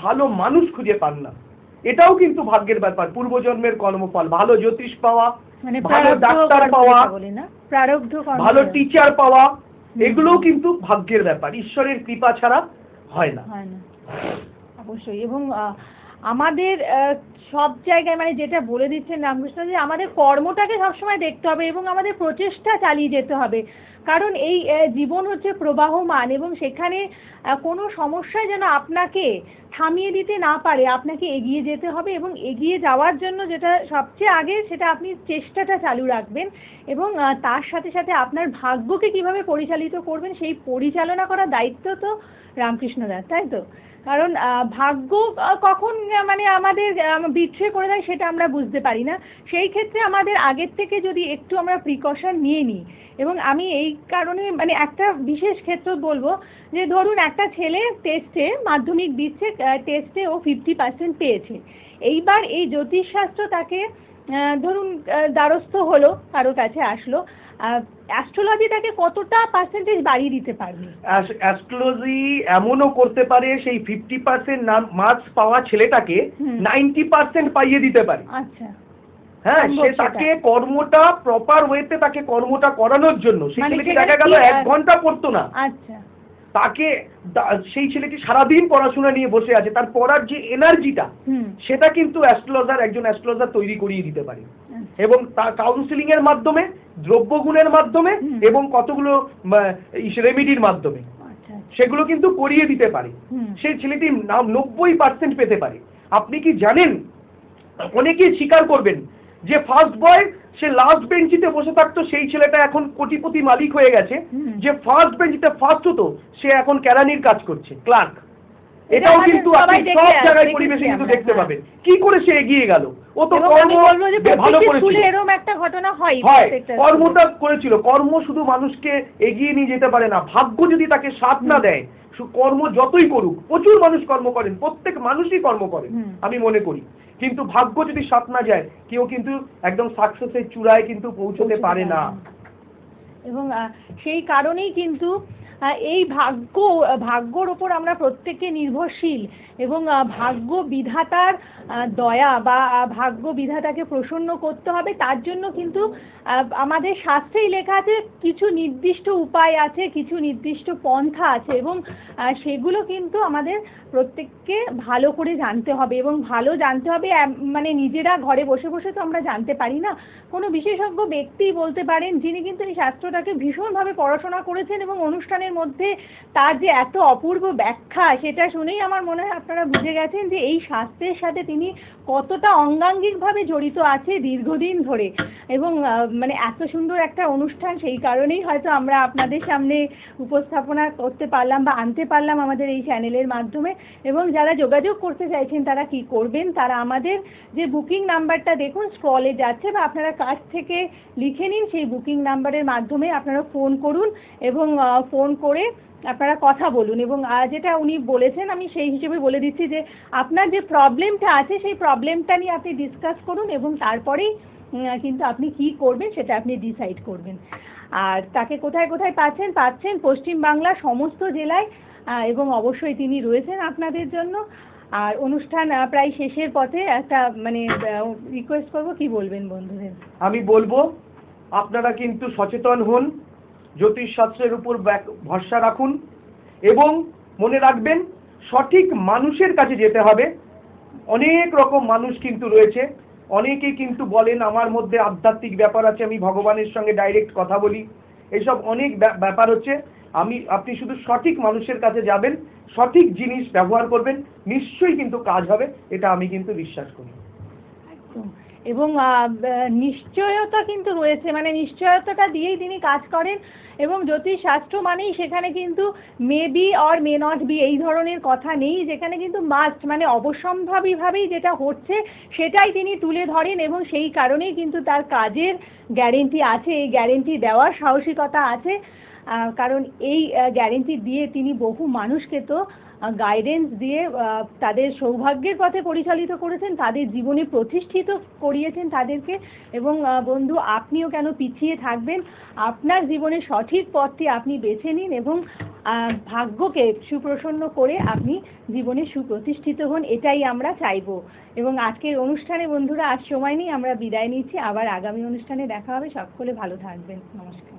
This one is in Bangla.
ভালো মানুষ খুঁজে পান না। এটাও কিন্তু ভাগ্যের ব্যাপার, পূর্বজন্মের কর্মফল, ভালো জ্যোতিষ পাওয়া, ভালো ডাক্তার পাওয়া, ভালো টিচার পাওয়া, এগুলোও কিন্তু ভাগ্যের ব্যাপার, ঈশ্বরের কৃপা ছাড়া হয় না। অবশ্যই। এবং আমাদের সব জায়গায় মানে যেটা বলে দিচ্ছেন রামকৃষ্ণ, যে আমাদের কর্মটাকে সবসময় দেখতে হবে এবং আমাদের প্রচেষ্টা চালিয়ে যেতে হবে। কারণ এই জীবন হচ্ছে প্রবাহমান, এবং সেখানে কোনো সমস্যায় যেন আপনাকে থামিয়ে দিতে না পারে, আপনাকে এগিয়ে যেতে হবে। এবং এগিয়ে যাওয়ার জন্য যেটা সবচেয়ে আগে, সেটা আপনি চেষ্টাটা চালু রাখবেন, এবং তার সাথে সাথে আপনার ভাগ্যকে কিভাবে পরিচালিত করবেন সেই পরিচালনা করার দায়িত্ব তো রামকৃষ্ণদার, তাই তো? কারণ ভাগ্য কখন মানে আমাদের বিট্রে করে দেয় সেটা আমরা বুঝতে পারি না। সেই ক্ষেত্রে আমাদের আগের থেকে যদি একটু আমরা প্রিকশন নিয়ে নিই, এবং আমি এই কারণে মানে একটা বিশেষ ক্ষেত্র বলবো, যে ধরুন একটা ছেলে টেস্টে মাধ্যমিক দিচ্ছে, টেস্টে ও 50% পেয়েছে। এইবার এই জ্যোতিষশাস্ত্র তাকে ধরুন দ্বারস্থ হলো, কারো কাছে আসলো, অ্যাস্ট্রোলজি তাকে কতটা পার্সেন্টেজ বাড়িয়ে দিতে পারবে? অ্যাস্ট্রোলজি এমনও করতে পারে সেই 50% মার্কস পাওয়া ছেলেটাকে 90% পাইয়ে দিতে পারে। আচ্ছা, হ্যাঁ, সে তাকে কর্মটা প্রপার ওয়েতে তাকে কর্মটা করানোর জন্য, সেই ছেলেটি দেখা গেল 1 ঘন্টা পড়তো না, আচ্ছা, তাকে সেই ছেলেটি সারাদিন পড়াশোনা নিয়ে বসে আছে, তার পড়ার যে এনার্জিটা সেটা কিন্তু একজন অ্যাস্ট্রোলজার তৈরি করিয়ে দিতে পারে। এবং তার কাউন্সিলিং এর মাধ্যমে, দ্রব্যগুণের মাধ্যমে, এবং কতগুলো রেমিডির মাধ্যমে সেগুলো কিন্তু করিয়ে দিতে পারে। সেই ছেলেটি 90% পেতে পারে। আপনি কি জানেন, অনেকেই স্বীকার করবেন যে ফার্স্ট বয় সে লাস্ট বেঞ্চিতে বসে থাকতো, সেই ছেলেটা এখন কোটিপতি মালিক হয়ে গেছে। যে ফার্স্ট বেঞ্চিতে ফার্স্ট হতো, সে এখন কেরানির কাজ করছে, ক্লার্ক। এটাও কিন্তু আপনি সব জায়গায় পরিবেশে কিন্তু দেখতে পাবেন। কি করে সে এগিয়ে গেল? ও তো কর্ম ভালো করেছিল, এরকম একটা ঘটনা হয়, কর্মটা করেছিল। কর্ম শুধু মানুষকে এগিয়ে নিয়ে যেতে পারে না, ভাগ্য যদি তাকে সাথ না দেয়, কর্ম যতই করুক, প্রচুর মানুষ কর্ম করেন, প্রত্যেক মানুষই কর্ম করেন আমি মনে করি, কিন্তু ভাগ্য যদি সাথ না যায়, কেউ কিন্তু একদম সাকসেসের চূড়ায় কিন্তু পৌঁছতে পারে না। এবং সেই কারণেই কিন্তু এই ভাগ্যর ওপর আমরা প্রত্যেকে নির্ভরশীল, এবং ভাগ্য বিধাতার দয়া বা ভাগ্য বিধাতাকে প্রসন্ন করতে হবে। তার জন্য কিন্তু আমাদের শাস্ত্রেই লেখা আছে, কিছু নির্দিষ্ট উপায় আছে, কিছু নির্দিষ্ট পন্থা আছে, এবং সেগুলো কিন্তু আমাদের প্রত্যেককে ভালো করে জানতে হবে। এবং ভালো জানতে হবে মানে নিজেরা ঘরে বসে বসে তো আমরা জানতে পারি না, কোনো বিশেষজ্ঞ ব্যক্তি বলতে পারেন, যিনি কিন্তু এই শাস্ত্রটাকে ভীষণভাবে পড়াশোনা করেছেন, এবং অনুষ্ঠানের মধ্যে তার যে এত অপূর্ব ব্যাখ্যা, সেটা শুনেই আমার মনে হয় আপনারা বুঝে গেছেন যে এই শাস্ত্রের সাথে তিনি কতটা অঙ্গাঙ্গিকভাবে জড়িত আছে দীর্ঘদিন ধরে। এবং মানে এত সুন্দর একটা অনুষ্ঠান, সেই কারণেই হয়তো আমরা আপনাদের সামনে উপস্থাপনা করতে পারলাম বা আনতে পারলাম আমাদের এই চ্যানেলের মাধ্যমে। এবং যারা যোগাযোগ করতে চাইছেন তারা কি করবেন, তারা আমাদের যে বুকিং নাম্বারটা দেখুন স্ক্রলে যাচ্ছে, বা আপনারা কাছ থেকে লিখে নিন, সেই বুকিং নাম্বারের মাধ্যমে আপনারা ফোন করুন, এবং ফোন করে আপনারা কথা বলুন। এবং যেটা উনি বলেছেন আমি সেই হিসেবে বলে দিচ্ছি, যে আপনার যে প্রবলেমটা আছে সেই প্রবলেমটা নিয়ে আপনি ডিসকাস করুন, এবং তারপরেই কিন্তু আপনি কি করবেন সেটা আপনি ডিসাইড করবেন। আর তাকে কোথায় কোথায় পাচ্ছেন পশ্চিমবাংলার সমস্ত জেলায়, এবং অবশ্যই তিনি রয়েছেন আপনাদের জন্য। আর অনুষ্ঠান প্রায় শেষের পথে, একটা মানে রিকোয়েস্ট করবো, কি বলবেন বন্ধুদের? আমি বলবো আপনারা কিন্তু সচেতন হন, জ্যোতিষশাস্ত্রের উপর ভরসা রাখুন, এবং মনে রাখবেন সঠিক মানুষের কাছে যেতে হবে। অনেক রকম মানুষ কিন্তু রয়েছে, অনেকেই কিন্তু বলেন আমার মধ্যে আধ্যাত্মিক ব্যাপার আছে, আমি ভগবানের সঙ্গে ডাইরেক্ট কথা বলি, এইসব অনেক ব্যাপার হচ্ছে। আপনি শুধু সঠিক মানুষের কাছে যাবেন, সঠিক জিনিস ব্যবহার করবেন, নিশ্চয়ই কিন্তু কাজ হবে, এটা আমি কিন্তু বিশ্বাস করি। এবং নিশ্চয়তা কিন্তু রয়েছে, মানে নিশ্চয়তাটা দিয়েই তিনি কাজ করেন। এবং জ্যোতিষশাস্ত্র মানেই সেখানে কিন্তু may be or may not be এই ধরনের কথা নেই, যেখানে কিন্তু মাস্ট মানে অবশ্যম্ভাবীভাবেই যেটা হচ্ছে সেটাই তিনি তুলে ধরেন, এবং সেই কারণেই কিন্তু তার কাজের গ্যারেন্টি আছে, এই গ্যারেন্টি দেওয়ার সাহসিকতা আছে। কারণ এই গ্যারেন্টি দিয়ে তিনি বহু মানুষকে তো গাইডেন্স দিয়ে তাদের সৌভাগ্যের পথে পরিচালিত করেছেন, তাদের জীবনে প্রতিষ্ঠিত করিয়েছেন তাদেরকে। এবং বন্ধু, আপনিও কেন পিছিয়ে থাকবেন? আপনার জীবনের সঠিক পথটি আপনি বেছে নিন এবং ভাগ্যকে সুপ্রসন্ন করে আপনি জীবনে সুপ্রতিষ্ঠিত হন, এটাই আমরা চাইবো। এবং আজকের অনুষ্ঠানে বন্ধুরা আজ সময় নেই, আমরা বিদায় নিচ্ছি, আবার আগামী অনুষ্ঠানে দেখা হবে। সকলে ভালো থাকবেন, নমস্কার।